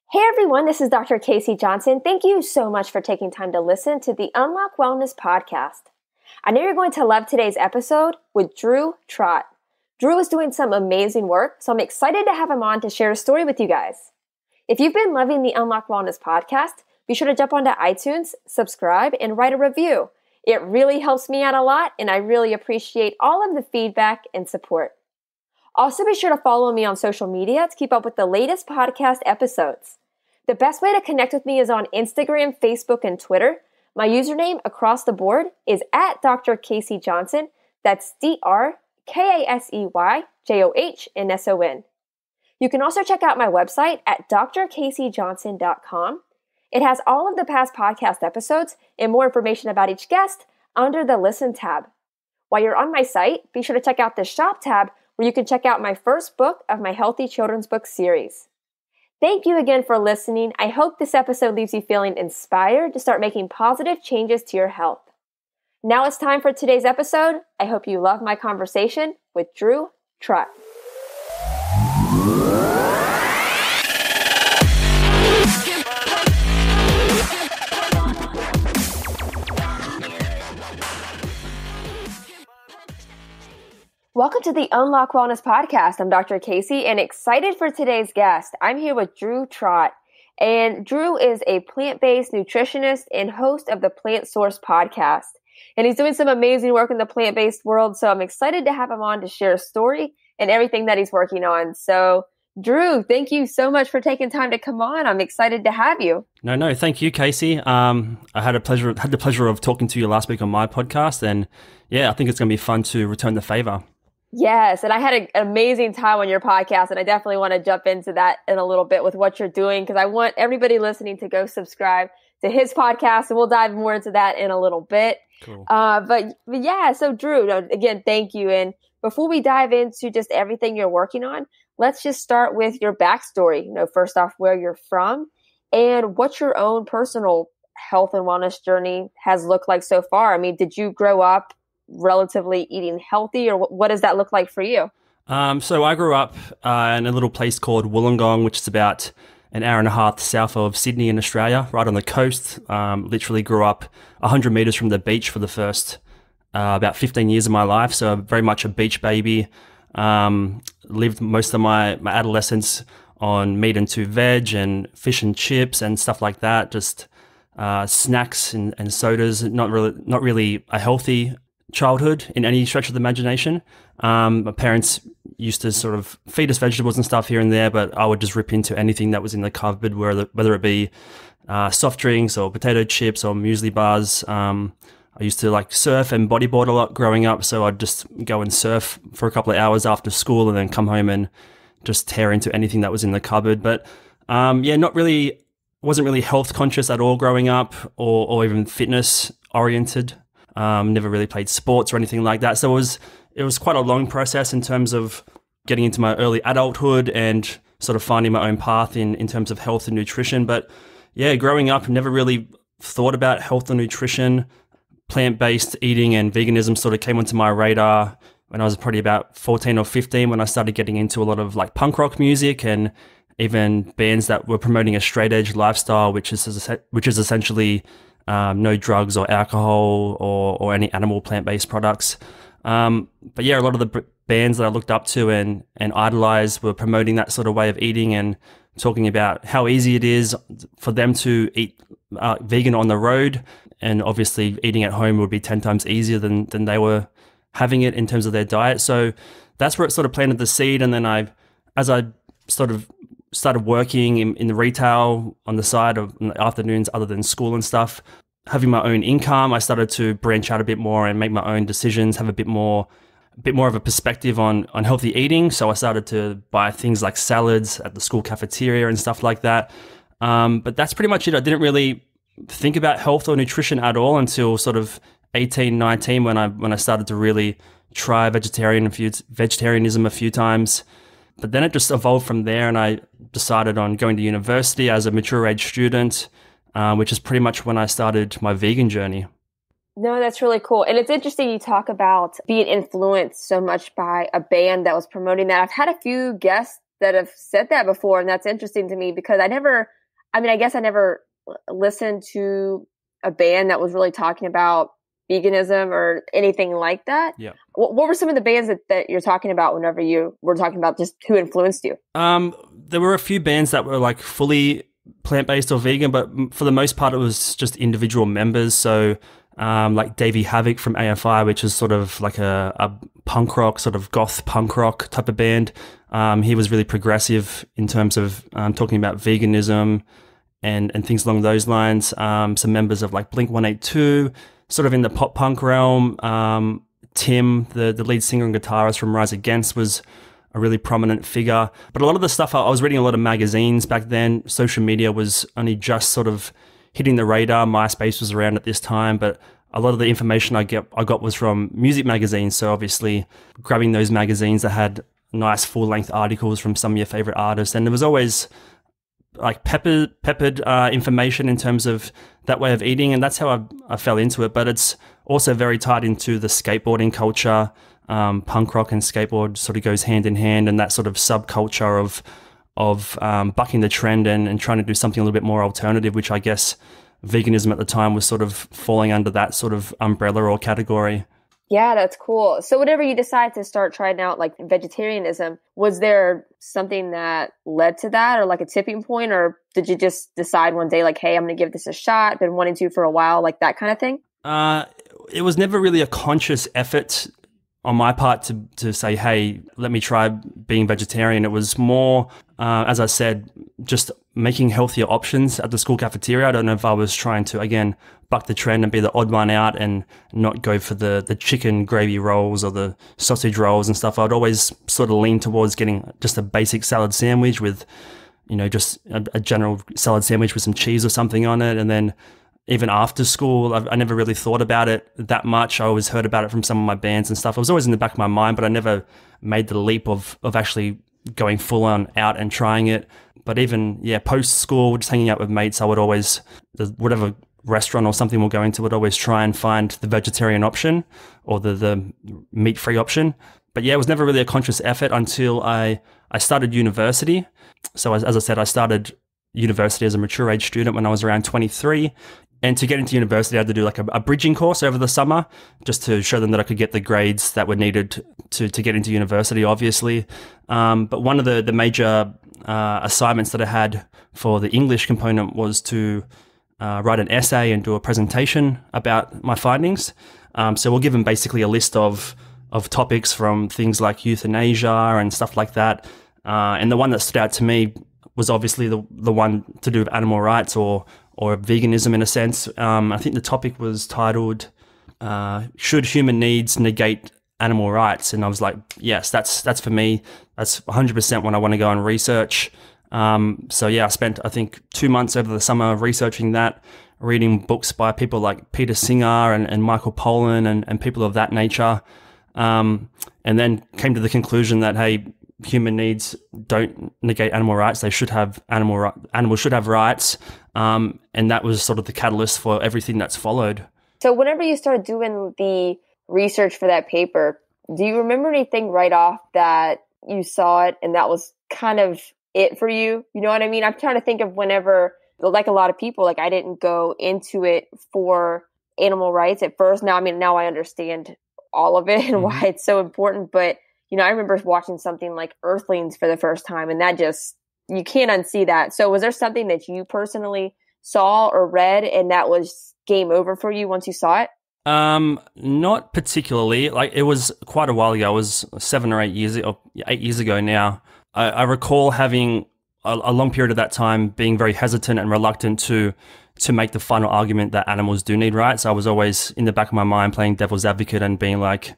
Hey everyone, this is Dr. Casey Johnson. Thank you so much for taking time to listen to the Unlock Wellness podcast. I know you're going to love today's episode with Drew Trott. Drew is doing some amazing work, so I'm excited to have him on to share a story with you guys. If you've been loving the Unlock Wellness podcast, be sure to jump onto iTunes, subscribe, and write a review. It really helps me out a lot, and I really appreciate all of the feedback and support. Also, be sure to follow me on social media to keep up with the latest podcast episodes. The best way to connect with me is on Instagram, Facebook, and Twitter. My username across the board is at Dr. Casey Johnson. That's DrKaseyJohnson. You can also check out my website at drcaseyjohnson.com. It has all of the past podcast episodes and more information about each guest under the Listen tab. While you're on my site, be sure to check out the Shop tab where you can check out my first book of my Healthy Children's Book series. Thank you again for listening. I hope this episode leaves you feeling inspired to start making positive changes to your health. Now it's time for today's episode. I hope you love my conversation with Drew Trott. Welcome to the Unlock Wellness podcast. I'm Dr. Casey and excited for today's guest. I'm here with Drew Trott, and Drew is a plant-based nutritionist and host of the Plant Source podcast. And he's doing some amazing work in the plant-based world, so I'm excited to have him on to share a story and everything that he's working on. So, Drew, thank you so much for taking time to come on. I'm excited to have you. No, thank you, Casey. I had the pleasure of talking to you last week on my podcast, and yeah, I think it's going to be fun to return the favor. Yes, and I had an amazing time on your podcast, and I definitely want to jump into that in a little bit with what you're doing, because I want everybody listening to go subscribe to his podcast, and we'll dive more into that in a little bit. Cool. But yeah, so Drew, again, thank you. And before we dive into just everything you're working on, let's just start with your backstory. First off, where you're from and what your own personal health and wellness journey has looked like so far. I mean, did you grow up relatively eating healthy, or what does that look like for you? So I grew up in a little place called Wollongong, which is about an hour and a half south of Sydney in Australia, right on the coast. Literally grew up 100 meters from the beach for the first about 15 years of my life. So very much a beach baby. Lived most of my adolescence on meat and 2 veg and fish and chips and stuff like that. Just snacks and sodas. Not really a healthy childhood in any stretch of the imagination. My parents used to sort of feed us vegetables and stuff here and there, but I would just rip into anything that was in the cupboard, whether it be soft drinks or potato chips or muesli bars. I used to surf and bodyboard a lot growing up, so I'd just go and surf for a couple of hours after school and then come home and just tear into anything that was in the cupboard. But wasn't really health conscious at all growing up, or even fitness oriented. Never really played sports or anything like that. So it was quite a long process in terms of getting into my early adulthood and sort of finding my own path in terms of health and nutrition. But yeah, growing up, never really thought about health and nutrition. Plant-based eating and veganism sort of came onto my radar when I was probably about 14 or 15, when I started getting into a lot of punk rock music and even bands that were promoting a straight edge lifestyle, which is essentially no drugs or alcohol or any animal plant-based products. But yeah, a lot of the bands that I looked up to and idolized were promoting that sort of way of eating and talking about how easy it is for them to eat vegan on the road. And obviously eating at home would be 10 times easier than they were having it in terms of their diet. So that's where it sort of planted the seed. And then as I sort of started working in the retail on the side of in the afternoons other than school and stuff, having my own income, I started to branch out a bit more and make my own decisions, have a bit more of a perspective on healthy eating. So I started to buy things like salads at the school cafeteria and stuff like that. But that's pretty much it. I didn't really think about health or nutrition at all until sort of 18, 19, when I started to really try vegetarianism a few times. But then it just evolved from there, and I decided on going to university as a mature age student, which is pretty much when I started my vegan journey. No, that's really cool. And it's interesting you talk about being influenced so much by a band that was promoting that. I've had a few guests that have said that before, and that's interesting to me because I never I mean, I guess I never listened to a band that was really talking about veganism or anything like that. Yeah. What were some of the bands that you're talking about whenever you were talking about just who influenced you? There were a few bands that were like fully plant-based or vegan, but for the most part, it was just individual members. So like Davey Havok from AFI, which is sort of like a punk rock, sort of goth punk rock type of band. He was really progressive in terms of talking about veganism and things along those lines. Some members of like Blink-182, sort of in the pop punk realm. Tim, the lead singer and guitarist from Rise Against, was a really prominent figure. But a lot of the stuff, I was reading a lot of magazines back then. Social media was only just sort of hitting the radar. MySpace was around at this time, but a lot of the information I got was from music magazines. So obviously grabbing those magazines that had nice full-length articles from some of your favorite artists. And there was always like peppered information in terms of that way of eating. And that's how I fell into it. But it's also very tied into the skateboarding culture. Punk rock and skateboard sort of goes hand in hand, and that sort of subculture of bucking the trend and trying to do something a little bit more alternative, which I guess veganism at the time was sort of falling under that sort of umbrella or category. Yeah, that's cool. So whenever you decide to start trying out like vegetarianism, was there something that led to that or like a tipping point, or did you just decide one day like, hey, I'm going to give this a shot, been wanting to for a while, like that kind of thing? It was never really a conscious effort on my part to say, hey, let me try being vegetarian. It was more, as I said, just making healthier options at the school cafeteria. I don't know if I was trying to, again, buck the trend and be the odd one out and not go for the chicken gravy rolls or the sausage rolls and stuff. I'd always sort of lean towards getting just a basic salad sandwich with, just a general salad sandwich with some cheese or something on it. And then even after school, I never really thought about it that much. I always heard about it from some of my bands and stuff. It was always in the back of my mind, but I never made the leap of actually going full on out and trying it. But even, post school, just hanging out with mates, I would always, whatever restaurant or something we'll go into, would always try and find the vegetarian option or the meat-free option. But it was never really a conscious effort until I started university. So as I said, I started university as a mature age student when I was around 23. And to get into university, I had to do like a bridging course over the summer just to show them that I could get the grades that were needed to get into university, obviously. But one of the major assignments that I had for the English component was to write an essay and do a presentation about my findings. So we'll give them basically a list of topics from things like euthanasia and stuff like that. And the one that stood out to me was obviously the one to do with animal rights or veganism in a sense. I think the topic was titled, Should Human Needs Negate Animal Rights? And I was like, yes, that's for me. That's 100% what I want to go and research. I spent, I think, 2 months over the summer researching that, reading books by people like Peter Singer and Michael Pollan and people of that nature. And then came to the conclusion that, hey, human needs don't negate animal rights. They should have animals should have rights. And that was sort of the catalyst for everything that's followed. So whenever you started doing the research for that paper, do you remember anything right off that you saw it and that was kind of it for you? You know what I mean? I'm trying to think of whenever, like a lot of people, like I didn't go into it for animal rights at first. Now I understand all of it and why it's so important. But, I remember watching something like Earthlings for the first time, and that just, you can't unsee that. So was there something that you personally saw or read and that was game over for you once you saw it? Not particularly. Like, it was quite a while ago. It was 7 or 8 years, or 8 years ago now. I recall having a long period of that time being very hesitant and reluctant to make the final argument that animals do need rights. I was always in the back of my mind playing devil's advocate and being like,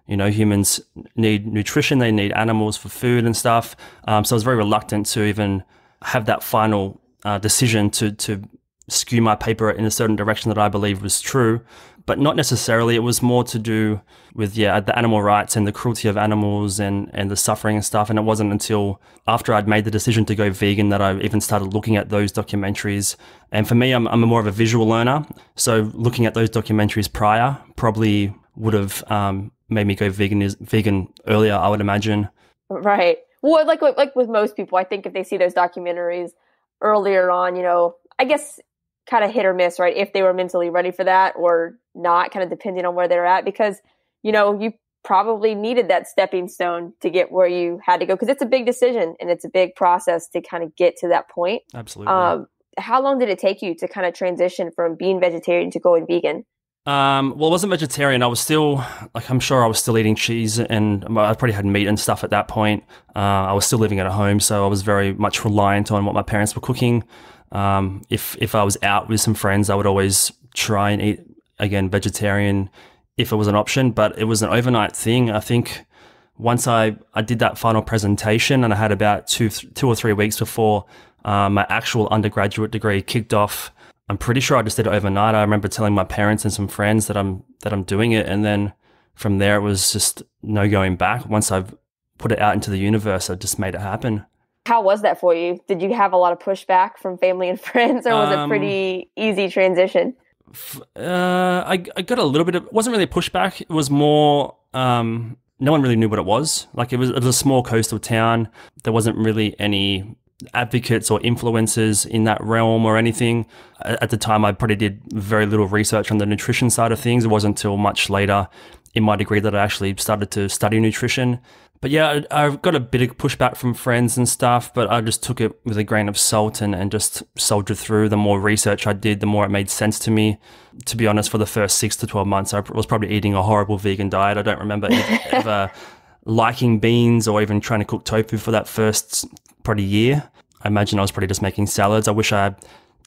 humans need nutrition, they need animals for food and stuff. So I was very reluctant to even have that final decision to skew my paper in a certain direction that I believe was true, but not necessarily. It was more to do with, the animal rights and the cruelty of animals and the suffering and stuff. And it wasn't until after I'd made the decision to go vegan that I even started looking at those documentaries. And for me, I'm more of a visual learner. So looking at those documentaries prior probably would have made me go vegan earlier, I would imagine. Right. Well, like with most people, I think if they see those documentaries, earlier on, I guess kind of hit or miss, right? If they were mentally ready for that or not, kind of depending on where they're at, because, you probably needed that stepping stone to get where you had to go, because it's a big decision and it's a big process to kind of get to that point. Absolutely. How long did it take you to kind of transition from being vegetarian to going vegan? Well, I wasn't vegetarian. I was still, I'm sure I was still eating cheese, and I probably had meat and stuff at that point. I was still living at home, so I was very much reliant on what my parents were cooking. If I was out with some friends, I would always try and eat, again, vegetarian if it was an option, but it was an overnight thing. I think once I did that final presentation, and I had about two or 3 weeks before my actual undergraduate degree kicked off, I'm pretty sure I just did it overnight. I remember telling my parents and some friends that I'm doing it, and then from there it was just no going back. Once I've put it out into the universe, I just made it happen. How was that for you? Did you have a lot of pushback from family and friends, or was it pretty easy transition? I got a little bit of, it wasn't really a pushback. It was more, no one really knew what it was. Like it was a small coastal town. There wasn't really any advocates or influencers in that realm or anything. At the time, I probably did very little research on the nutrition side of things. It wasn't until much later in my degree that I actually started to study nutrition. But yeah, I got a bit of pushback from friends and stuff, but I just took it with a grain of salt and just soldiered through. The more research I did, the more it made sense to me. To be honest, for the first 6 to 12 months, I was probably eating a horrible vegan diet. I don't remember ever liking beans or even trying to cook tofu for that first probably year. I imagine I was probably just making salads. I wish I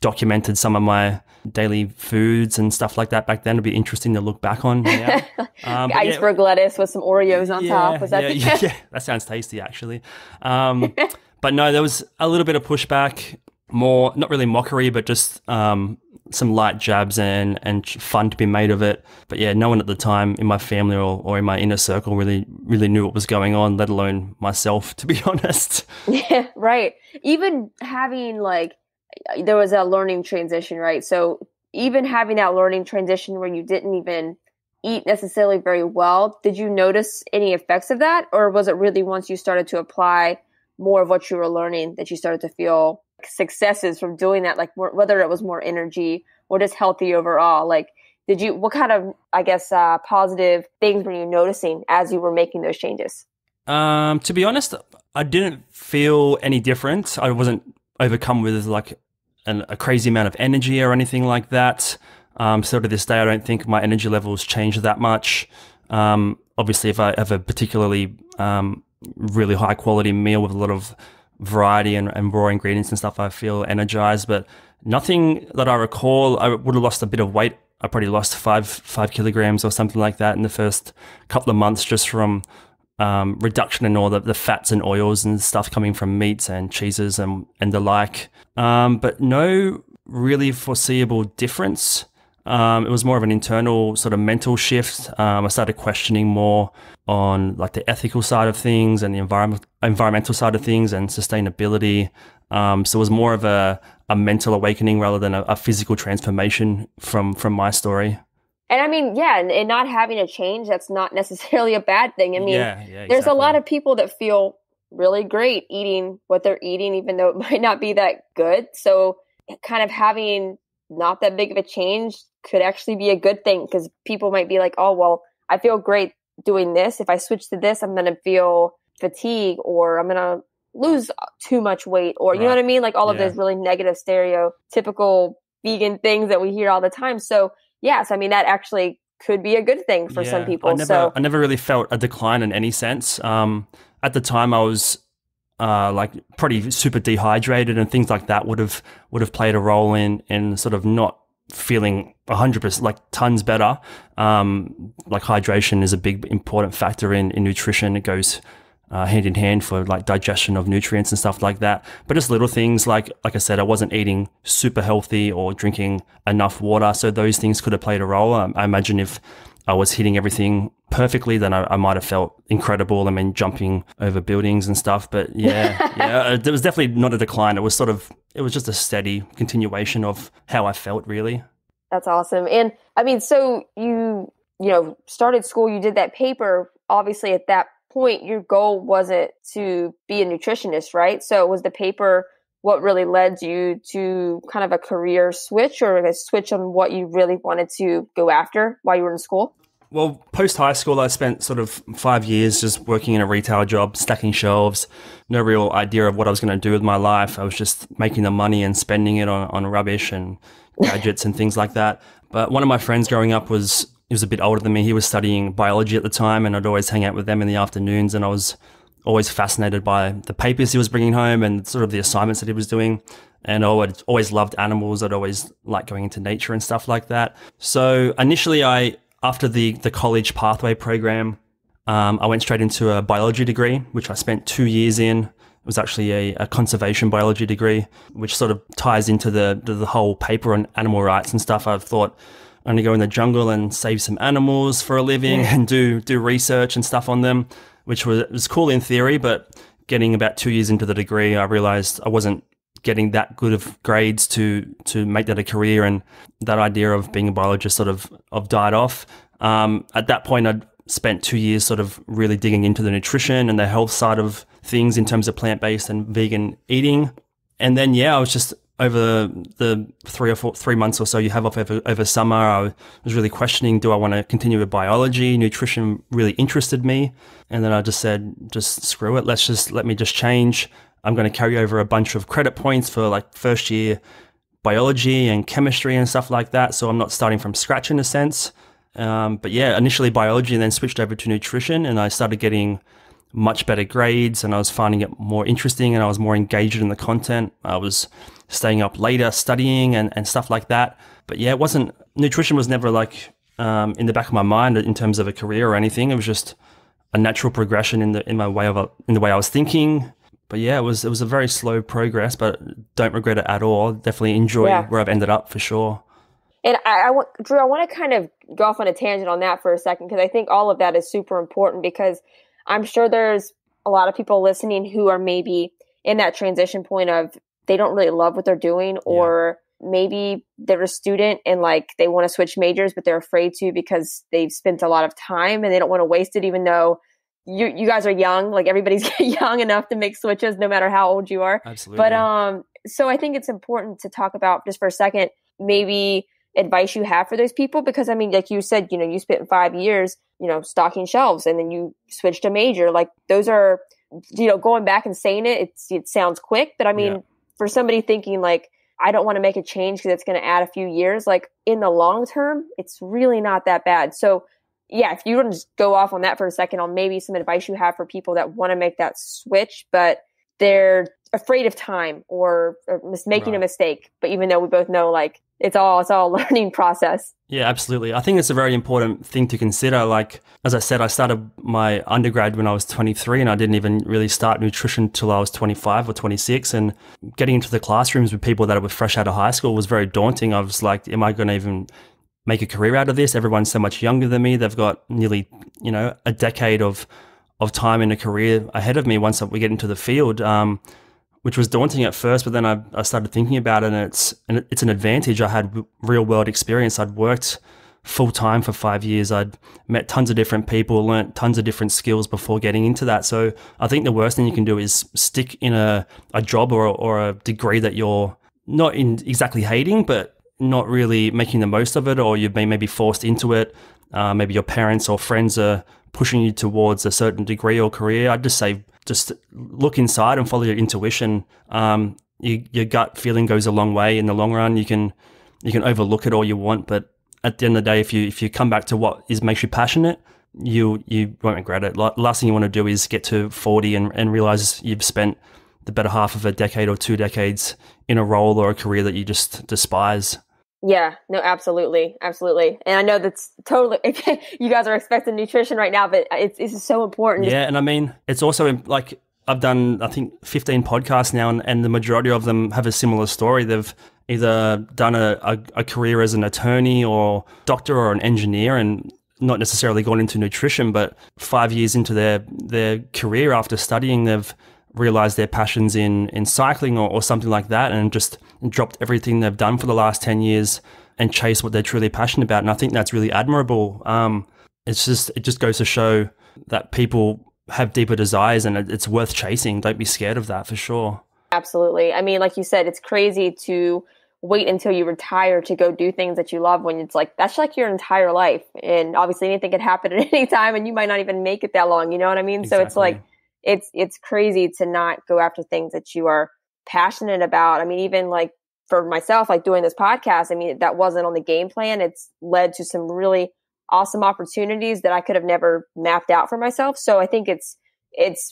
documented some of my daily foods and stuff like that back then. It'd be interesting to look back on now. Iceberg lettuce with some Oreos on top. Was that yeah, that sounds tasty actually. But no, there was a little bit of pushback, more not really mockery, but just some light jabs and fun to be made of it. But yeah, no one at the time in my family or in my inner circle really knew what was going on, let alone myself, to be honest. Yeah, right. Even having there was a learning transition, right? So even having that learning transition where you didn't even eat necessarily very well, did you notice any effects of that? Or was it really once you started to apply more of what you were learning that you started to feel successes from doing that, whether it was more energy or just healthy overall? What kind of, positive things were you noticing as you were making those changes? To be honest, I didn't feel any different. I wasn't overcome with a crazy amount of energy or anything like that. Still to this day, I don't think my energy levels changed that much. Obviously, if I have a particularly really high quality meal with a lot of variety and raw ingredients and stuff, I feel energized, but nothing that I recall. I would have lost a bit of weight. I probably lost 5 kilograms or something like that in the first couple of months, just from reduction in all the fats and oils and stuff coming from meats and cheeses and the like. But no really foreseeable difference. It was more of an internal sort of mental shift. I started questioning more on the ethical side of things and the environmental side of things and sustainability. So it was more of a mental awakening rather than a physical transformation from my story. And I mean, yeah, and not having a change, that's not necessarily a bad thing. I mean, exactly. There's a lot of people that feel really great eating what they're eating, even though it might not be that good. So kind of having not that big of a change could actually be a good thing, because people might be like, oh, well, I feel great doing this. If I switch to this, I'm going to feel fatigue, or I'm going to lose too much weight, or you know what I mean? All of those really negative, stereotypical vegan things that we hear all the time. So yes, I mean, that actually could be a good thing for some people. I never really felt a decline in any sense. At the time I was pretty super dehydrated, and things like that would have played a role in sort of not feeling 100% tons better. Hydration is a big important factor in nutrition. It goes hand in hand for digestion of nutrients and stuff like that. But just little things like I said, I wasn't eating super healthy or drinking enough water, so those things could have played a role. I imagine if I was hitting everything perfectly, then I might have felt incredible. I mean, jumping over buildings and stuff. But yeah, there was definitely not a decline. It was just a steady continuation of how I felt, really. That's awesome. And I mean, so you started school, you did that paper. Obviously, at that point, your goal wasn't to be a nutritionist, right? So was the paper what really led you to kind of a career switch or a switch on what you really wanted to go after while you were in school? Well, post high school, I spent sort of 5 years just working in a retail job, stacking shelves. No real idea of what I was going to do with my life. I was just making the money and spending it on rubbish and gadgets and things like that. But one of my friends growing up he was a bit older than me. He was studying biology at the time, and I'd always hang out with them in the afternoons. And I was always fascinated by the papers he was bringing home and sort of the assignments that he was doing. And I'd always loved animals. I'd always liked going into nature and stuff like that. So initially, after the college pathway program, I went straight into a biology degree, which I spent 2 years in. It was actually a conservation biology degree, which sort of ties into the whole paper on animal rights and stuff. I've thought I'm going to go in the jungle and save some animals for a living and do research and stuff on them, which was cool in theory. But getting about 2 years into the degree, I realized I wasn't getting that good of grades to make that a career, and that idea of being a biologist sort of died off. At that point, I'd spent 2 years sort of really digging into the nutrition and the health side of things in terms of plant-based and vegan eating. And then, I was just over the 3 months or so you have off over summer, I was really questioning, do I want to continue with biology? Nutrition really interested me. And then I just said, just screw it. Let me just change. I'm going to carry over a bunch of credit points for like first year biology and chemistry and stuff like that. So I'm not starting from scratch in a sense. But initially biology and then switched over to nutrition, and I started getting much better grades, and I was finding it more interesting, and I was more engaged in the content. I was staying up later studying and stuff like that. But nutrition was never like in the back of my mind in terms of a career or anything. It was just a natural progression in the way I was thinking. But it was a very slow progress, but don't regret it at all. Definitely enjoy where I've ended up for sure. And Drew, I want to kind of go off on a tangent on that for a second, because I think all of that is super important, because I'm sure there's a lot of people listening who are maybe in that transition point of they don't really love what they're doing, or maybe they're a student and like they want to switch majors, but they're afraid to because they've spent a lot of time and they don't want to waste it, even though you guys are young. Like everybody's young enough to make switches no matter how old you are. Absolutely. But so I think it's important to talk about just for a second, maybe advice you have for those people, because I mean, like you said, you spent 5 years, stocking shelves, and then you switched a major. Like those are, going back and saying it sounds quick, but I mean, for somebody thinking like, I don't want to make a change because it's going to add a few years, like in the long term, it's really not that bad. So if you want to just go off on that for a second on maybe some advice you have for people that want to make that switch, but they're afraid of time or making a mistake. But even though we both know, like, it's all a learning process. Yeah, absolutely. I think it's a very important thing to consider. Like, as I said, I started my undergrad when I was 23, and I didn't even really start nutrition till I was 25 or 26. And getting into the classrooms with people that were fresh out of high school was very daunting. I was like, am I going to even make a career out of this? Everyone's so much younger than me. They've got nearly, a decade of time in a career ahead of me once we get into the field. Which was daunting at first, but then I started thinking about it, and it's an advantage. I had real world experience. I'd worked full time for 5 years. I'd met tons of different people, learnt tons of different skills before getting into that. So I think the worst thing you can do is stick in a job or a degree that you're not in exactly hating, but not really making the most of it, or you've been maybe forced into it. Maybe your parents or friends are pushing you towards a certain degree or career. I'd just say, just look inside and follow your intuition. Your gut feeling goes a long way in the long run. You can overlook it all you want, but at the end of the day, if you come back to what makes you passionate, you won't regret it. Last thing you want to do is get to 40 and realize you've spent the better half of a decade or 2 decades in a role or a career that you just despise. Yeah, no, absolutely. Absolutely. And I know that's totally, you guys are expecting nutrition right now, but it's so important. Yeah. And I mean, it's also like, I've done, I think 15 podcasts now, and the majority of them have a similar story. They've either done a career as an attorney or doctor or an engineer, and not necessarily gone into nutrition, but 5 years into their career after studying, they've realized their passions in cycling or something like that, and just dropped everything they've done for the last 10 years and chased what they're truly passionate about. And I think that's really admirable. It just goes to show that people have deeper desires, and it's worth chasing. Don't be scared of that, for sure. Absolutely. I mean, like you said, it's crazy to wait until you retire to go do things that you love when it's like, that's like your entire life. And obviously anything could happen at any time and you might not even make it that long. You know what I mean? Exactly. So it's like, it's crazy to not go after things that you are passionate about. I mean, even like for myself, like doing this podcast, I mean, that wasn't on the game plan. It's led to some really awesome opportunities that I could have never mapped out for myself. So I think it's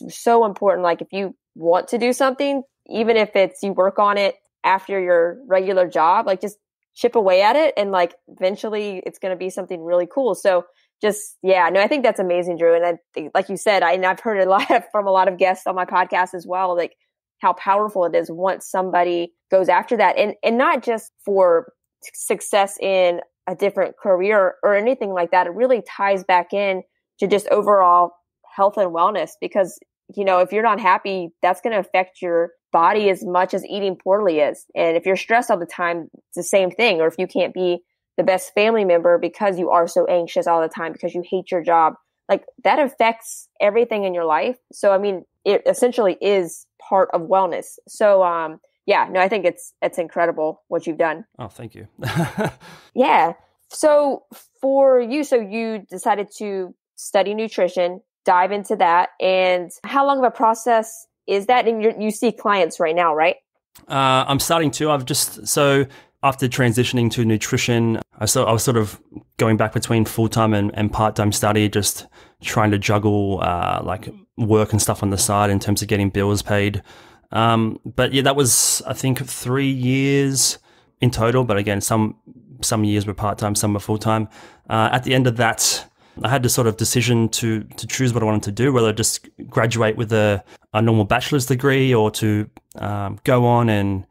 so important. Like if you want to do something, even if it's you work on it after your regular job, like just chip away at it. And like eventually it's going to be something really cool. So just, yeah, no, I think that's amazing, Drew. And I think, like you said, I've heard a lot from a lot of guests on my podcast as well, like how powerful it is once somebody goes after that. And not just for success in a different career or anything like that. It really ties back in to just overall health and wellness, because, you know, if you're not happy, that's going to affect your body as much as eating poorly is. And if you're stressed all the time, it's the same thing. Or if you can't be the best family member because you are so anxious all the time because you hate your job, like that affects everything in your life. So, I mean, it essentially is part of wellness. So, yeah, no, I think it's incredible what you've done. Oh, thank you. Yeah. So for you, so you decided to study nutrition, dive into that. And how long of a process is that? And you see clients right now, right? I'm starting to. After transitioning to nutrition, I was sort of going back between full-time and part-time study, just trying to juggle like work and stuff on the side in terms of getting bills paid. But yeah, that was, I think, 3 years in total. But again, some years were part-time, some were full-time. At the end of that, I had this sort of decision to choose what I wanted to do, whether just graduate with a normal bachelor's degree or to go on and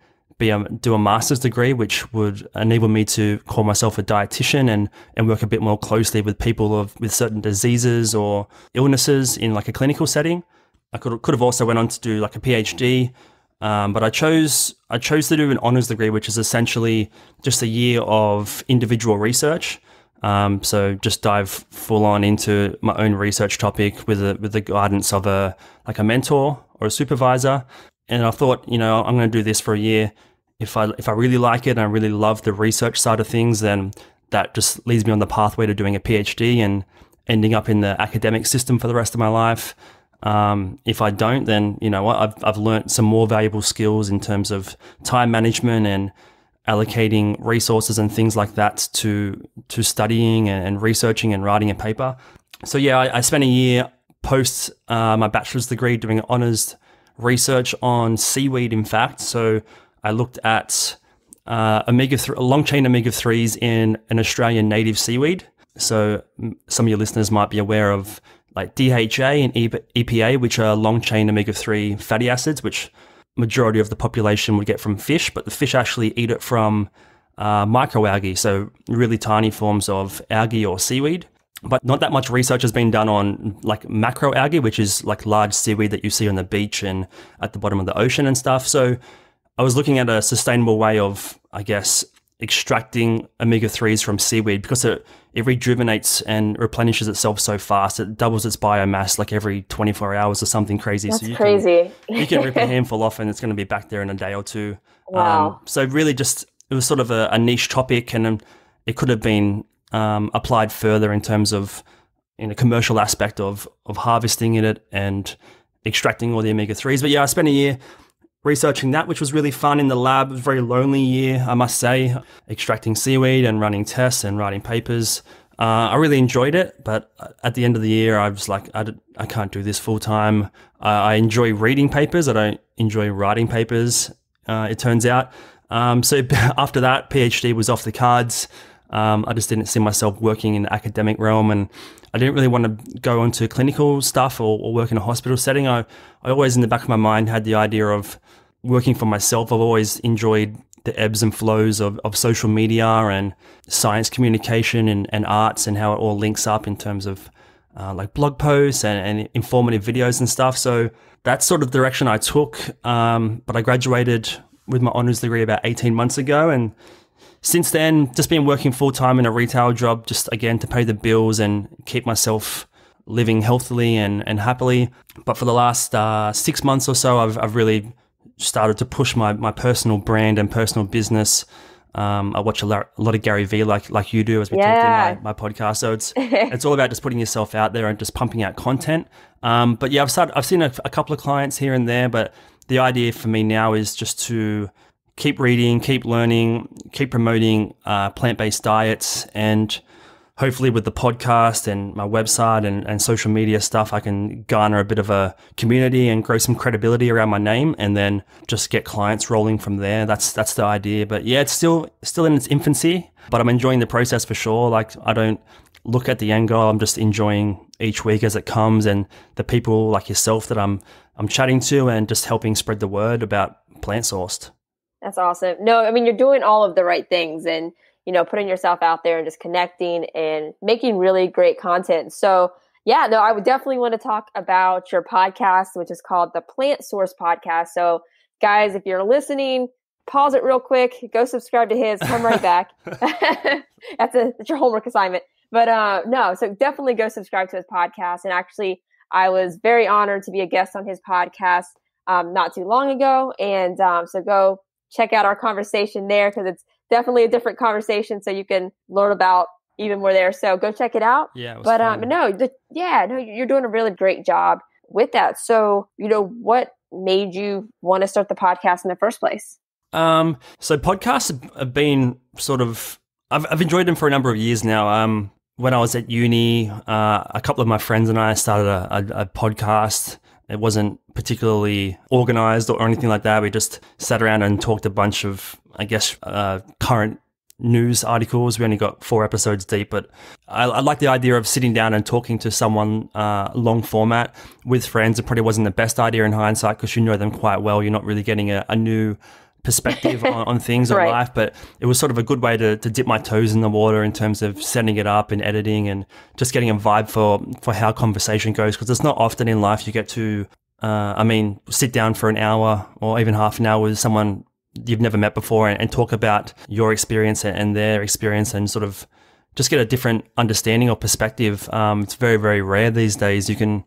do a master's degree, which would enable me to call myself a dietitian and work a bit more closely with people with certain diseases or illnesses in like a clinical setting. I could have also went on to do like a PhD, but I chose to do an honors degree, which is essentially just a year of individual research. So just dive full on into my own research topic with the guidance of a mentor or a supervisor. And I thought, you know, I'm going to do this for a year. If I really like it and I really love the research side of things, then that just leads me on the pathway to doing a PhD and ending up in the academic system for the rest of my life. If I don't, then, you know what, I've learned some more valuable skills in terms of time management and allocating resources and things like that to studying and researching and writing a paper. So yeah, I spent a year post my bachelor's degree doing honors research on seaweed, in fact. So I looked at long chain omega-3s in an Australian native seaweed. So some of your listeners might be aware of like DHA and EPA, which are long chain omega-3 fatty acids, which majority of the population would get from fish, but the fish actually eat it from microalgae, so really tiny forms of algae or seaweed. But not that much research has been done on like macroalgae, which is like large seaweed that you see on the beach and at the bottom of the ocean and stuff. So I was looking at a sustainable way of, I guess, extracting omega-3s from seaweed, because it rejuvenates and replenishes itself so fast. It doubles its biomass like every 24 hours or something crazy. That's so crazy. You can rip a handful off and it's going to be back there in a day or two. Wow. So really just, it was sort of a niche topic, and it could have been applied further in terms of, in a commercial aspect of harvesting it and extracting all the omega-3s. But yeah, I spent a year researching that, which was really fun in the lab. It was a very lonely year, I must say, extracting seaweed and running tests and writing papers. I really enjoyed it, but at the end of the year, I was like, I can't do this full time. I enjoy reading papers. I don't enjoy writing papers, it turns out. So after that, PhD was off the cards. I just didn't see myself working in the academic realm, and I didn't really want to go into clinical stuff or work in a hospital setting. I always, in the back of my mind, had the idea of working for myself. I've always enjoyed the ebbs and flows of social media and science communication and arts, and how it all links up in terms of like blog posts and informative videos and stuff. So that's sort of the direction I took. But I graduated with my honors degree about 18 months ago, and since then, just been working full-time in a retail job, just again to pay the bills and keep myself living healthily and happily. But for the last 6 months or so, I've really started to push my personal brand and personal business. I watch a lot of Gary Vee like you do, as we talked in my podcast. So it's all about just putting yourself out there and just pumping out content. But yeah, I've seen a couple of clients here and there, but the idea for me now is just to keep reading, keep learning, keep promoting plant-based diets, and hopefully with the podcast and my website and social media stuff, I can garner a bit of a community and grow some credibility around my name, and then just get clients rolling from there. That's the idea. But yeah, it's still in its infancy, but I'm enjoying the process for sure. Like, I don't look at the end goal. I'm just enjoying each week as it comes, and the people like yourself that I'm chatting to, and just helping spread the word about Plant Sourced. That's awesome. No, I mean, you're doing all of the right things, and putting yourself out there and just connecting and making really great content. So yeah, no, I would definitely want to talk about your podcast, which is called the Plant Sourced Podcast. So guys, if you're listening, pause it real quick, go subscribe to his, come right back. That's your homework assignment. But no, so definitely go subscribe to his podcast. And actually, I was very honored to be a guest on his podcast not too long ago. And so go check out our conversation there, because it's definitely a different conversation, so you can learn about even more there. So go check it out. Yeah, it was but fun. No, you're doing a really great job with that. So what made you want to start the podcast in the first place? So podcasts have been sort of, I've enjoyed them for a number of years now. When I was at uni, a couple of my friends and I started a podcast. It wasn't particularly organized or anything like that. We just sat around and talked a bunch of, I guess, current news articles. We only got 4 episodes deep, but I like the idea of sitting down and talking to someone long format with friends. It probably wasn't the best idea in hindsight, because you know them quite well. You're not really getting a new perspective on things right. or life, but it was sort of a good way to dip my toes in the water in terms of setting it up and editing, and just getting a vibe for how conversation goes, because it's not often in life you get to sit down for an hour or even half an hour with someone you've never met before and talk about your experience and their experience, and sort of just get a different understanding or perspective. It's very, very rare these days. You can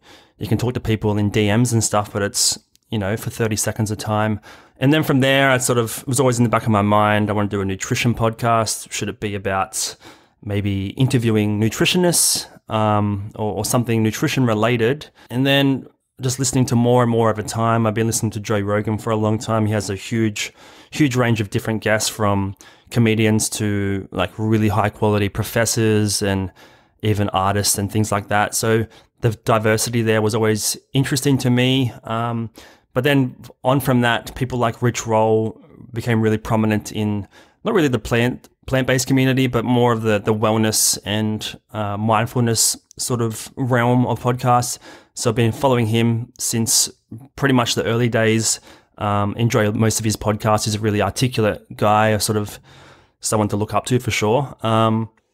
talk to people in DMs and stuff, but it's for 30 seconds of time. And then from there, I sort of was always in the back of my mind, I want to do a nutrition podcast. Should it be about maybe interviewing nutritionists or something nutrition related? And then just listening to more and more over time. I've been listening to Joe Rogan for a long time. He has a huge range of different guests, from comedians to like really high quality professors and even artists and things like that. So the diversity there was always interesting to me. But then on from that, people like Rich Roll became really prominent in not really the plant-based community, but more of the wellness and mindfulness sort of realm of podcasts. So I've been following him since pretty much the early days. Enjoy most of his podcasts. He's a really articulate guy, sort of someone to look up to for sure.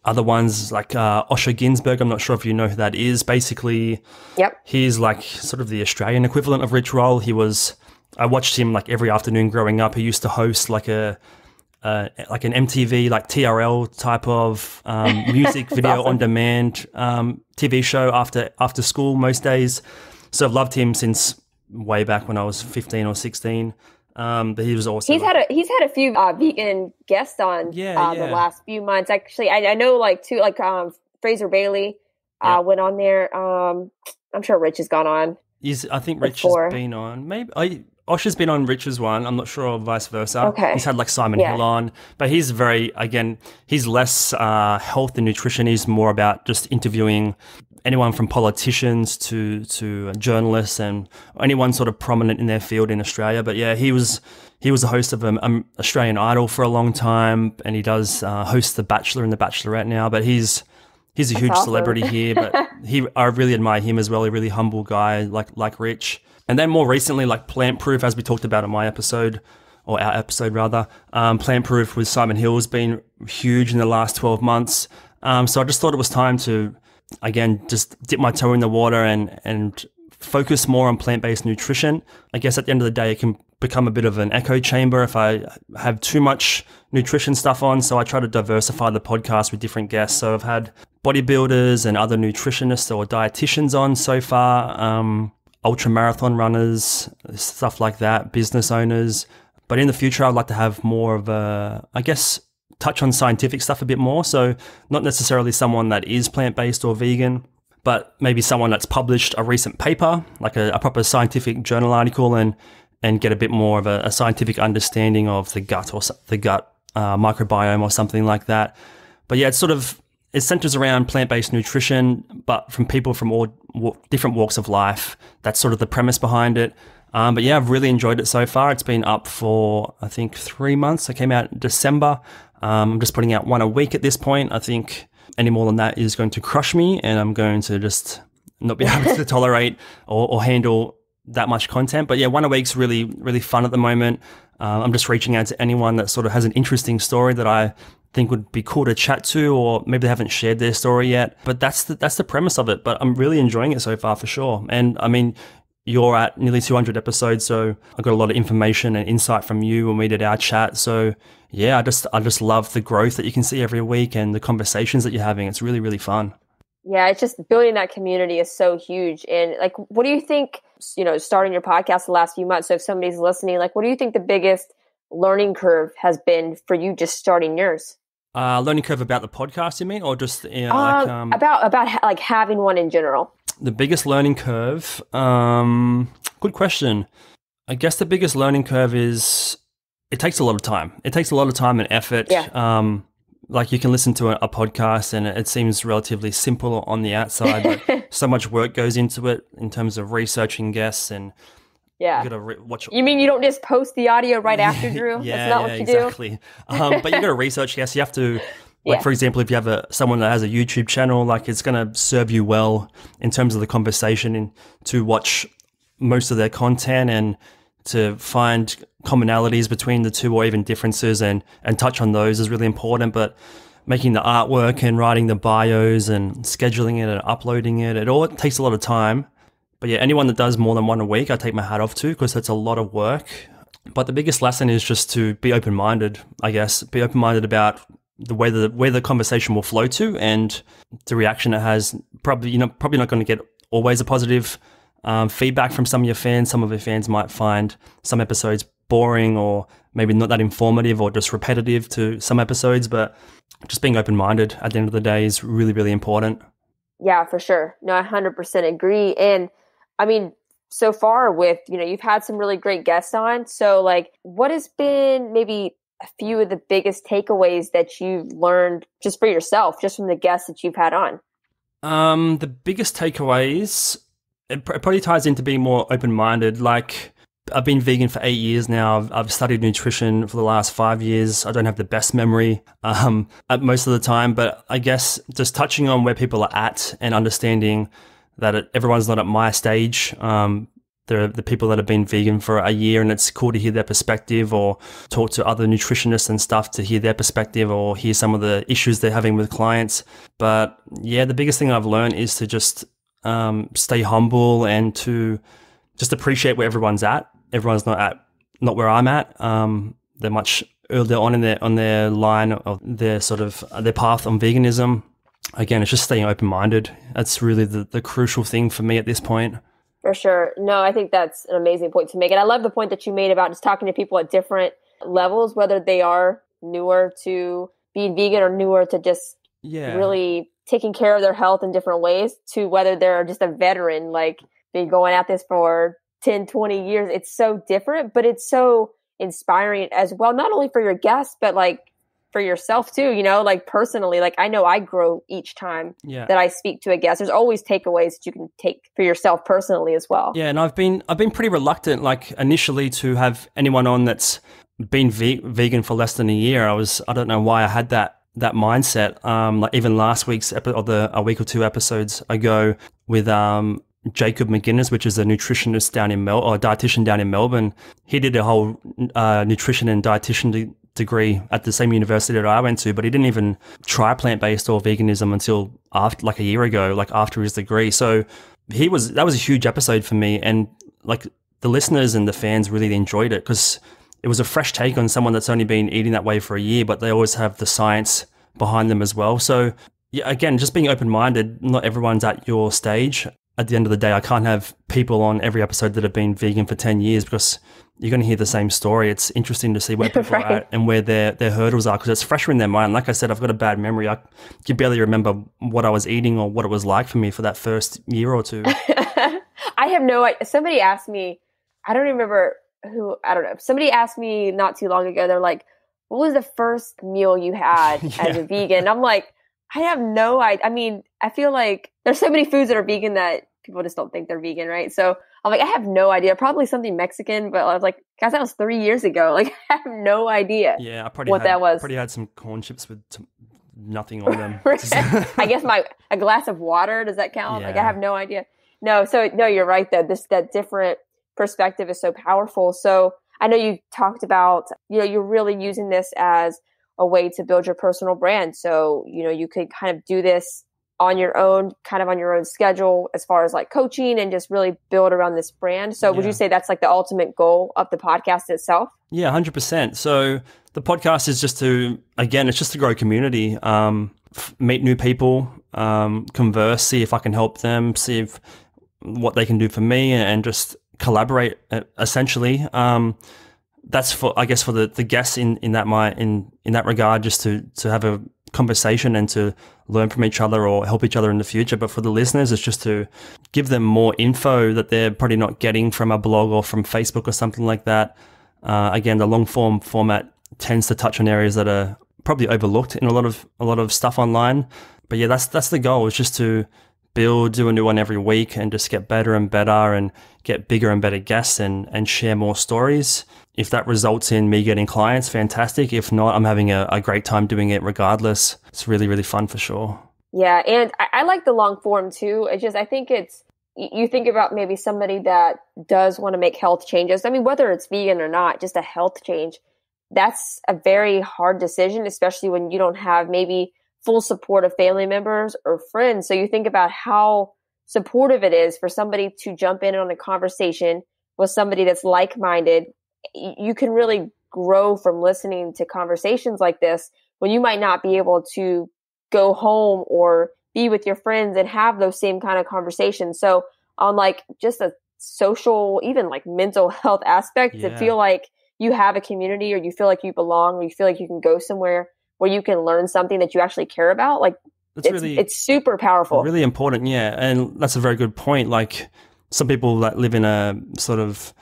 Other ones like Osher Günsberg, I'm not sure if you know who that is. Basically, yep, he's like sort of the Australian equivalent of Rich Roll. I watched him like every afternoon growing up. He used to host like an MTV, like TRL type of music video awesome. on demand TV show after school most days. So I've loved him since way back when I was 15 or 16. But he was also he's had a few vegan guests on the last few months. Actually, I know like two, like Fraser Bailey went on there. I'm sure Rich has gone on. I think Rich has been on. Maybe Osher's been on Rich's one. I'm not sure, or vice versa. Okay. He's had like Simon Hill on, but he's he's less health and nutrition. He's more about just interviewing anyone from politicians to journalists and anyone sort of prominent in their field in Australia. But yeah, he was a host of Australian Idol for a long time, and he does host The Bachelor and The Bachelorette now. But he's a huge celebrity here. But I really admire him as well. A really humble guy, like Rich. And then more recently, like Plant Proof, as we talked about in my episode, or our episode rather, Plant Proof with Simon Hill has been huge in the last 12 months. So I just thought it was time to, again, just dip my toe in the water and focus more on plant-based nutrition. I guess at the end of the day, it can become a bit of an echo chamber if I have too much nutrition stuff on. So I try to diversify the podcast with different guests. So I've had bodybuilders and other nutritionists or dietitians on so far. ultra marathon runners, stuff like that, business owners. But in the future, I'd like to have more of a, I guess, touch on scientific stuff a bit more. So not necessarily someone that is plant-based or vegan, but maybe someone that's published a recent paper, like a proper scientific journal article, and get a bit more of a scientific understanding of the gut or the gut microbiome or something like that. But yeah, it centers around plant-based nutrition, but from people from all different walks of life. That's sort of the premise behind it. But yeah, I've really enjoyed it so far. It's been up for, I think, 3 months. I came out in December. I'm just putting out one a week at this point. I think any more than that is going to crush me, and I'm going to just not be able to tolerate or handle that much content. But yeah, one a week's really, really fun at the moment. I'm just reaching out to anyone that sort of has an interesting story that I think would be cool to chat to, or maybe they haven't shared their story yet. But that's the premise of it. But I'm really enjoying it so far for sure. And I mean, you're at nearly 200 episodes, so I got a lot of information and insight from you when we did our chat. So yeah, I just love the growth that you can see every week and the conversations that you're having. It's really, really fun. Yeah, it's just building that community is so huge. And like, what do you think, starting your podcast the last few months, so if somebody's listening, like, what do you think the biggest learning curve has been for you just starting yours? Learning curve about the podcast, you mean, or just about like having one in general? The biggest learning curve? Good question. I guess the biggest learning curve is it takes a lot of time. It takes a lot of time and effort. Yeah. Like you can listen to a podcast and it seems relatively simple on the outside, but so much work goes into it in terms of researching guests and yeah. You gotta watch. You mean you don't just post the audio right after, Drew? Yeah, that's not what you exactly. But you got to research. Yes, you have to. Like for example, if you have someone that has a YouTube channel, like it's going to serve you well in terms of the conversation and to watch most of their content and to find commonalities between the two or even differences and touch on those is really important. But making the artwork and writing the bios and scheduling it and uploading it all takes a lot of time. But yeah, anyone that does more than one a week, I take my hat off to because that's a lot of work. But the biggest lesson is just to be open-minded, I guess. Be open-minded about the way where the conversation will flow to and the reaction it has. Probably not going to get always a positive feedback from some of your fans. Some of your fans might find some episodes boring or maybe not that informative or just repetitive to some episodes. But just being open-minded at the end of the day is really, really important. Yeah, for sure. No, I 100% agree. And I mean, so far with, you've had some really great guests on. So like, what has been maybe a few of the biggest takeaways that you've learned just for yourself, just from the guests that you've had on? The biggest takeaways, it probably ties into being more open-minded. Like, I've been vegan for 8 years now. I've studied nutrition for the last 5 years. I don't have the best memory most of the time, but I guess just touching on where people are at and understanding that everyone's not at my stage. There are the people that have been vegan for a year, and it's cool to hear their perspective or talk to other nutritionists and stuff to hear their perspective or hear some of the issues they're having with clients. But yeah, the biggest thing I've learned is to just stay humble and to just appreciate where everyone's at. Everyone's not where I'm at. They're much earlier on their line of their sort of their path on veganism. Again, it's just staying open-minded. That's really the crucial thing for me at this point. For sure. No, I think that's an amazing point to make. And I love the point that you made about just talking to people at different levels, whether they are newer to being vegan or newer to just really taking care of their health in different ways, to whether they're just a veteran, like been going at this for 10, 20 years. It's so different, but it's so inspiring as well, not only for your guests, but like for yourself too, like personally, like I know I grow each time that I speak to a guest. There's always takeaways that you can take for yourself personally as well. Yeah. And I've been pretty reluctant, like initially, to have anyone on that's been vegan for less than a year. I don't know why I had that mindset. Like even last week's episode, a week or two episodes ago with, Jacob McGinnis, which is a nutritionist dietitian down in Melbourne. He did a whole nutrition and dietitian degree at the same university that I went to, but he didn't even try plant-based or veganism until after, like a year ago, like after his degree. So that was a huge episode for me, and like the listeners and the fans really enjoyed it because it was a fresh take on someone that's only been eating that way for a year, but they always have the science behind them as well. So yeah, again, just being open-minded. Not everyone's at your stage. at the end of the day, I can't have people on every episode that have been vegan for 10 years because you're going to hear the same story. It's interesting to see where people Right. are at and where their hurdles are because it's fresher in their mind. Like I said, I've got a bad memory. I can barely remember what I was eating or what it was like for me for that first year or two. I have no idea. Somebody asked me, I don't remember who, I don't know. Somebody asked me not too long ago, they're like, what was the first meal you had as a vegan? I'm like, I have no idea. I mean, I feel like there's so many foods that are vegan that people just don't think they're vegan, right? So I'm like, I have no idea. Probably something Mexican, but I was like, guys, that was 3 years ago. Like, I have no idea Yeah, that was. Probably had some corn chips with nothing on them. I guess a glass of water, does that count? Yeah. Like, I have no idea. No, you're right though. That different perspective is so powerful. So I know you talked about, you're really using this as a way to build your personal brand. So, you could kind of do this on your own, kind of on your own schedule as far as like coaching and just really build around this brand. So would you say that's like the ultimate goal of the podcast itself? Yeah, 100%. So the podcast is just it's just to grow community, meet new people, converse, see if I can help them, see what they can do for me and just collaborate essentially. That's for the guests in that regard, just to have a conversation and to learn from each other or help each other in the future. But for the listeners, it's just to give them more info that they're probably not getting from a blog or from Facebook or something like that. Again, the long form format tends to touch on areas that are probably overlooked in a lot of stuff online. But yeah, that's the goal, is just to do a new one every week and just get better and better and get bigger and better guests and share more stories. If that results in me getting clients, fantastic. If not, I'm having a great time doing it regardless. It's really, really fun for sure. Yeah. And I like the long form too. It's just, I think you think about maybe somebody that does want to make health changes. I mean, whether it's vegan or not, just a health change, that's a very hard decision, especially when you don't have maybe full support of family members or friends. So you think about how supportive it is for somebody to jump in on a conversation with somebody that's like-minded. You can really grow from listening to conversations like this when you might not be able to go home or be with your friends and have those same kind of conversations. So on like just a social, even like mental health aspect, to feel like you have a community or you feel like you belong or you feel like you can go somewhere where you can learn something that you actually care about, like it's super powerful. Really important, yeah. And that's a very good point. Like some people that live in a sort of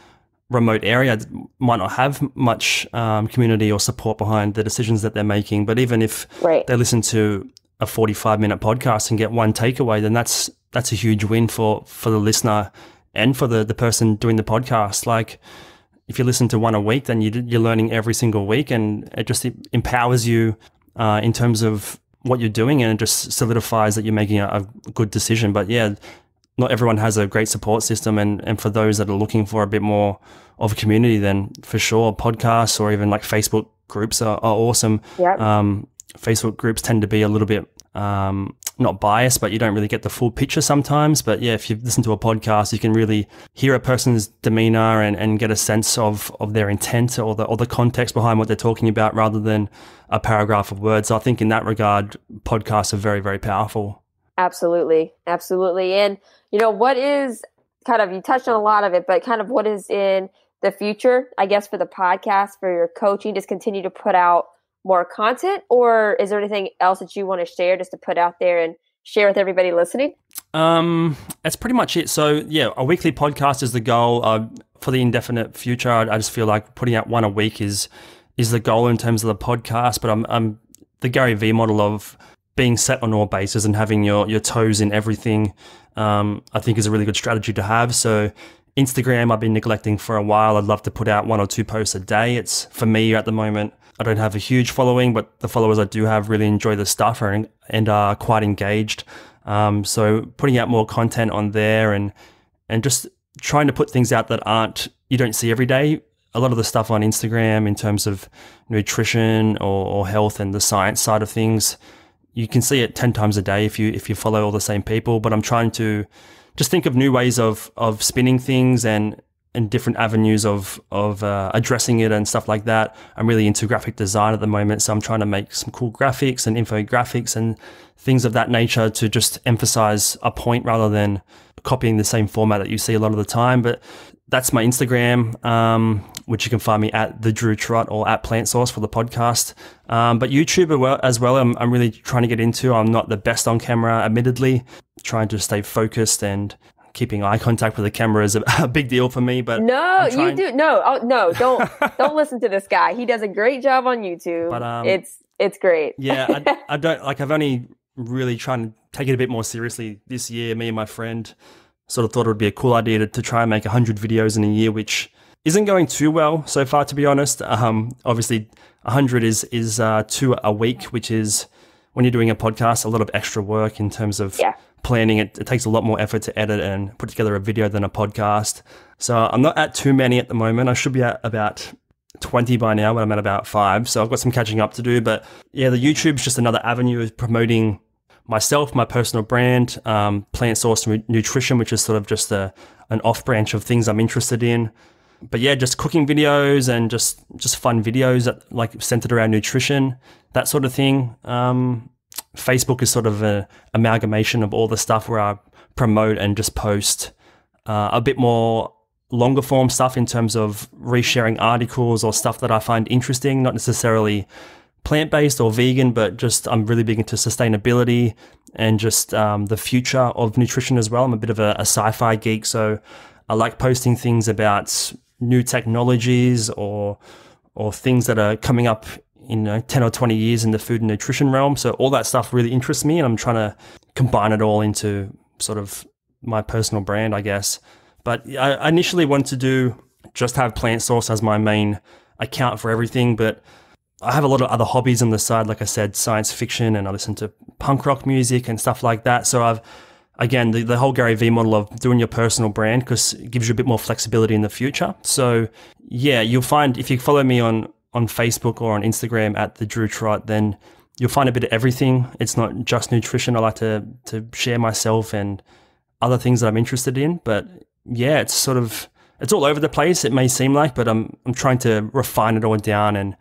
remote area might not have much community or support behind the decisions that they're making. But even if they listen to a 45-minute podcast and get one takeaway, then that's a huge win for the listener and for the person doing the podcast. Like if you listen to one a week, then you're learning every single week, and it just empowers you in terms of what you're doing, and it just solidifies that you're making a good decision. But yeah, not everyone has a great support system, and for those that are looking for a bit more of a community, then for sure podcasts or even like Facebook groups are awesome. Yep. Facebook groups tend to be a little bit not biased, but you don't really get the full picture sometimes. But yeah, if you listen to a podcast, you can really hear a person's demeanor and get a sense of their intent or the context behind what they're talking about rather than a paragraph of words. So I think in that regard, podcasts are very, very powerful. Absolutely. Absolutely. And, what is kind of, you touched on a lot of it, but kind of what is in the future, I guess, for the podcast, for your coaching, just continue to put out more content, or is there anything else that you want to share just to put out there and share with everybody listening? That's pretty much it. So yeah, a weekly podcast is the goal. For the indefinite future, I just feel like putting out one a week is the goal in terms of the podcast. But I'm the Gary Vee model of being set on all bases and having your toes in everything. I think is a really good strategy to have. So Instagram, I've been neglecting for a while. I'd love to put out 1 or 2 posts a day. It's for me at the moment. I don't have a huge following, but the followers I do have really enjoy the stuff and are quite engaged. So putting out more content on there and just trying to put things out that you don't see every day. A lot of the stuff on Instagram in terms of nutrition or health and the science side of things, you can see it 10 times a day if you follow all the same people. But I'm trying to just think of new ways of spinning things and different avenues of addressing it and stuff like that. I'm really into graphic design at the moment, so I'm trying to make some cool graphics and infographics and things of that nature to just emphasize a point rather than copying the same format that you see a lot of the time. But that's my Instagram, which you can find me at the Drew Trott or at Plant Source for the podcast. But YouTube as well, I'm really trying to get into. I'm not the best on camera, admittedly. Trying to stay focused and keeping eye contact with the camera is a big deal for me. But you do no, don't listen to this guy. He does a great job on YouTube. But it's great. Yeah, I don't like. I've only really trying to take it a bit more seriously this year. Me and my friend sort of thought it would be a cool idea to try and make 100 videos in a year, which isn't going too well so far, to be honest. Obviously, 100 is 2 a week, which is, when you're doing a podcast, a lot of extra work in terms of planning. It takes a lot more effort to edit and put together a video than a podcast. So I'm not at too many at the moment. I should be at about 20 by now, but I'm at about 5. So I've got some catching up to do. But yeah, the YouTube's just another avenue of promoting myself, my personal brand, Plant Source Nutrition, which is sort of just an off branch of things I'm interested in. But yeah, just cooking videos and just fun videos that like centered around nutrition, that sort of thing. Facebook is sort of an amalgamation of all the stuff where I promote and just post a bit more longer form stuff in terms of resharing articles or stuff that I find interesting, not necessarily plant-based or vegan, but just I'm really big into sustainability and just the future of nutrition as well. I'm a bit of a sci-fi geek, so I like posting things about new technologies or things that are coming up in 10 or 20 years in the food and nutrition realm. So all that stuff really interests me, and I'm trying to combine it all into sort of my personal brand, I guess. But I initially wanted to do just have Plant Source as my main account for everything, but I have a lot of other hobbies on the side, like I said, science fiction, and I listen to punk rock music and stuff like that. So again, the whole Gary Vee model of doing your personal brand, because it gives you a bit more flexibility in the future. So yeah, you'll find if you follow me on Facebook or on Instagram at the Drew Trott, then you'll find a bit of everything. It's not just nutrition. I like to share myself and other things that I'm interested in. But yeah, it's all over the place, it may seem like, but I'm trying to refine it all down and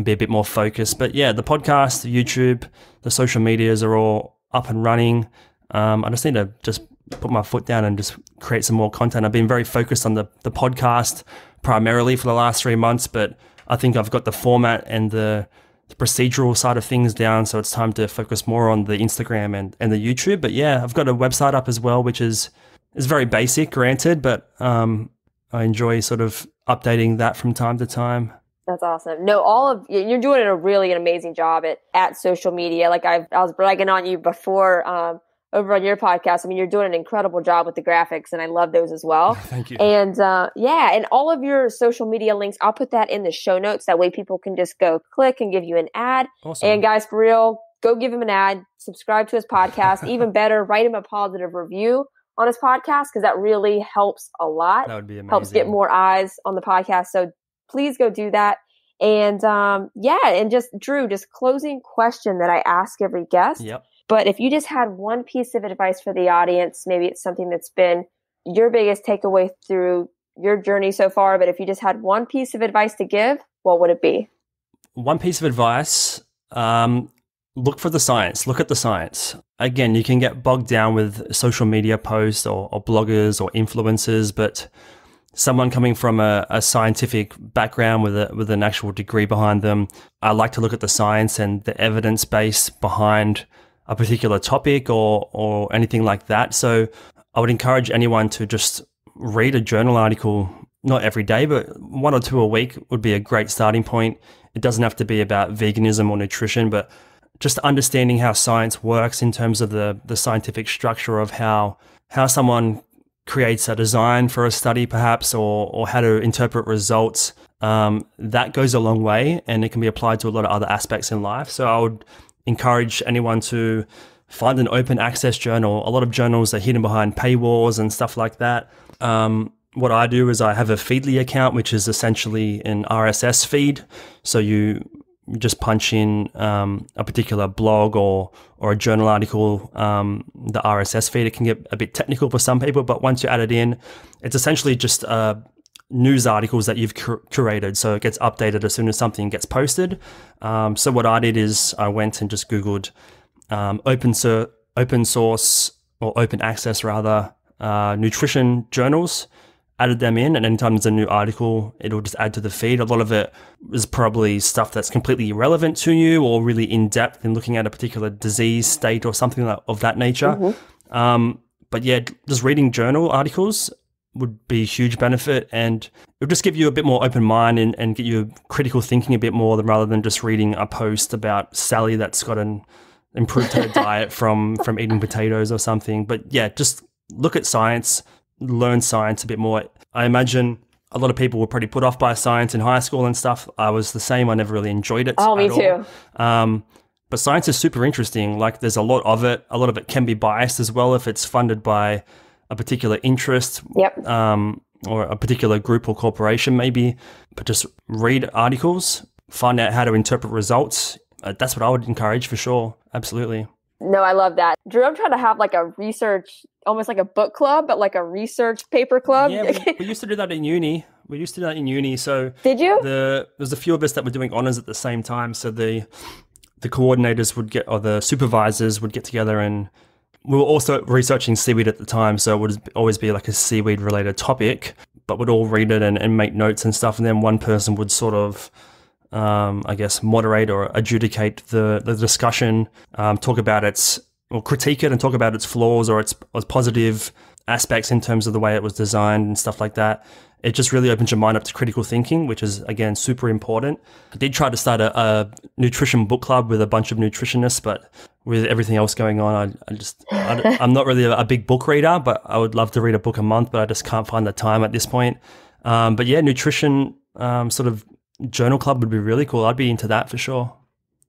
be a bit more focused. But yeah, the podcast, the YouTube, the social medias are all up and running. I just need to just put my foot down and just create some more content. I've been very focused on the podcast primarily for the last 3 months, but I think I've got the format and the procedural side of things down. So it's time to focus more on the Instagram and the YouTube. But yeah, I've got a website up as well, which is very basic, granted, but I enjoy sort of updating that from time to time. That's awesome. No, you're doing a really amazing job at social media. Like I was bragging on you before over on your podcast. I mean, you're doing an incredible job with the graphics, and I love those as well. Thank you. And and all of your social media links, I'll put that in the show notes. That way people can just go click and give you an ad. Awesome. And guys, for real, go give him an ad, subscribe to his podcast. Even better, write him a positive review on his podcast, because that really helps a lot. That would be amazing. Helps get more eyes on the podcast. So please go do that. And and just Drew, just closing question that I ask every guest. Yep. But if you just had one piece of advice for the audience, maybe it's something that's been your biggest takeaway through your journey so far, but if you just had one piece of advice to give, what would it be? One piece of advice, look for the science. Look at the science. Again, you can get bogged down with social media posts or bloggers or influencers, but someone coming from a scientific background with an actual degree behind them, I like to look at the science and the evidence base behind a particular topic or anything like that. So I would encourage anyone to just read a journal article, not every day, but 1 or 2 a week would be a great starting point. It doesn't have to be about veganism or nutrition, but just understanding how science works in terms of the scientific structure of how someone creates a design for a study perhaps, or how to interpret results. That goes a long way, and it can be applied to a lot of other aspects in life. So I would encourage anyone to find an open access journal. A lot of journals are hidden behind paywalls and stuff like that. What I do is I have a Feedly account, which is essentially an RSS feed. So you just punch in a particular blog or a journal article, the RSS feed. It can get a bit technical for some people, but once you add it in, it's essentially just news articles that you've curated. So it gets updated as soon as something gets posted. So what I did is I went and just Googled open source or open access rather nutrition journals, added them in, and anytime there's a new article, it'll just add to the feed. A lot of it is probably stuff that's completely irrelevant to you or really in-depth in looking at a particular disease state or something of that nature. But yeah, just reading journal articles would be a huge benefit, and it would just give you a bit more open mind and get you critical thinking a bit more rather than just reading a post about Sally that's got an improved her diet from eating potatoes or something. But yeah, just look at science, learn science a bit more. I imagine a lot of people were pretty put off by science in high school and stuff. I was the same. I never really enjoyed it. Oh, me too. But science is super interesting. Like, there's a lot of it. A lot of it can be biased as well if it's funded by a particular interest, or a particular group or corporation maybe. But just read articles, find out how to interpret results. That's what I would encourage for sure. Absolutely. No, I love that. Drew, I'm trying to have like a research, almost like a book club, but like a research paper club. Yeah, we used to do that in uni. So did you? There's a few of us that were doing honors at the same time. So the coordinators would get, or the supervisors would get together, and we were also researching seaweed at the time. So it would always be like a seaweed related topic, but we'd all read it and make notes and stuff. And then one person would sort of, I guess, moderate or adjudicate the discussion, talk about critique it and talk about its flaws or its positive aspects in terms of the way it was designed and stuff like that. It just really opens your mind up to critical thinking, which is, again, super important. I did try to start a nutrition book club with a bunch of nutritionists, but with everything else going on, I'm not really a big book reader, but I would love to read a book a month, but I just can't find the time at this point. But yeah, nutrition sort of journal club would be really cool. I'd be into that for sure.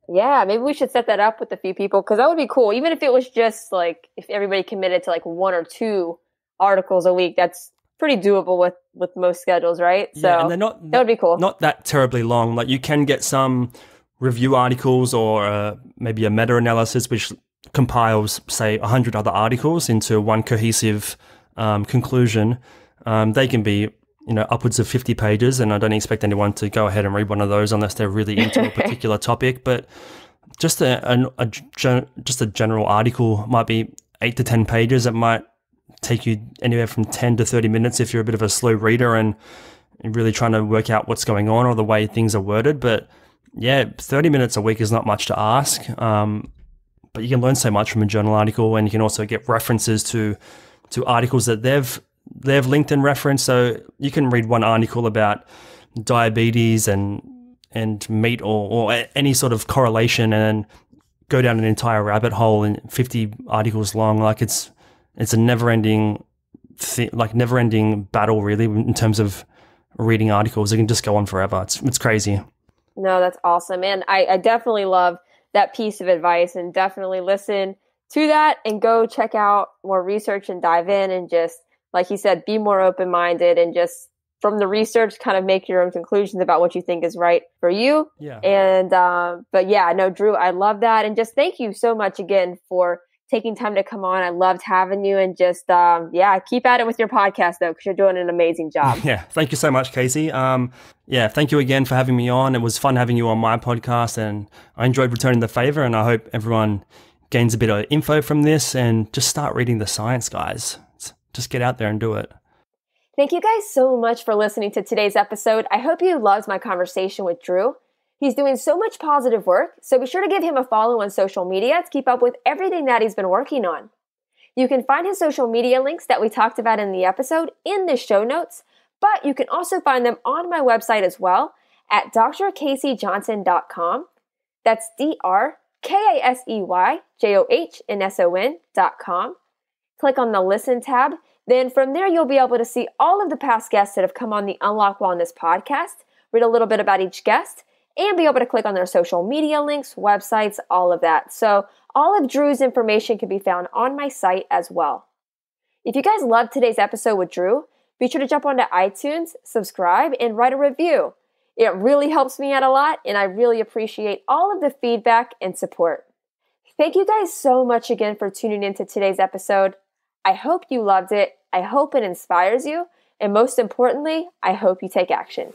Yeah, maybe we should set that up with a few people, because that would be cool. Even if it was just like, if everybody committed to like 1 or 2 articles a week, that's pretty doable with most schedules, right? So yeah, and they're not, that would be cool. Not that terribly long. Like, you can get some review articles or maybe a meta-analysis which compiles, say, 100 other articles into one cohesive conclusion. They can be, upwards of 50 pages, and I don't expect anyone to go ahead and read one of those unless they're really into a particular topic. But just a general article might be 8 to 10 pages. It might take you anywhere from 10 to 30 minutes if you're a bit of a slow reader and really trying to work out what's going on or the way things are worded. But yeah, 30 minutes a week is not much to ask. But you can learn so much from a journal article, and you can also get references to articles that they've linked and referenced. So you can read one article about diabetes and meat or any sort of correlation and go down an entire rabbit hole in 50 articles long. Like, it's a never-ending battle, really, in terms of reading articles. It can just go on forever. It's crazy. No, that's awesome. And I definitely love that piece of advice, and definitely listen to that and go check out more research and dive in and just, like he said, be more open-minded and just from the research kind of make your own conclusions about what you think is right for you. Yeah. And, but yeah, no, Drew, I love that. And just thank you so much again for taking time to come on. I loved having you, and just, keep at it with your podcast though, because you're doing an amazing job. Yeah. Thank you so much, Casey. Thank you again for having me on. It was fun having you on my podcast, and I enjoyed returning the favor, and I hope everyone gains a bit of info from this and just start reading the science, guys. Just get out there and do it. Thank you guys so much for listening to today's episode. I hope you loved my conversation with Drew. He's doing so much positive work, so be sure to give him a follow on social media to keep up with everything that he's been working on. You can find his social media links that we talked about in the episode in the show notes, but you can also find them on my website as well at drkaseyjohnson.com. That's DrKaseyJohnson.com. Click on the Listen tab. Then from there, you'll be able to see all of the past guests that have come on the Unlock Wellness podcast, read a little bit about each guest, and be able to click on their social media links, websites, all of that. So all of Drew's information can be found on my site as well. If you guys loved today's episode with Drew, be sure to jump onto iTunes, subscribe, and write a review. It really helps me out a lot, and I really appreciate all of the feedback and support. Thank you guys so much again for tuning into today's episode. I hope you loved it. I hope it inspires you. And most importantly, I hope you take action.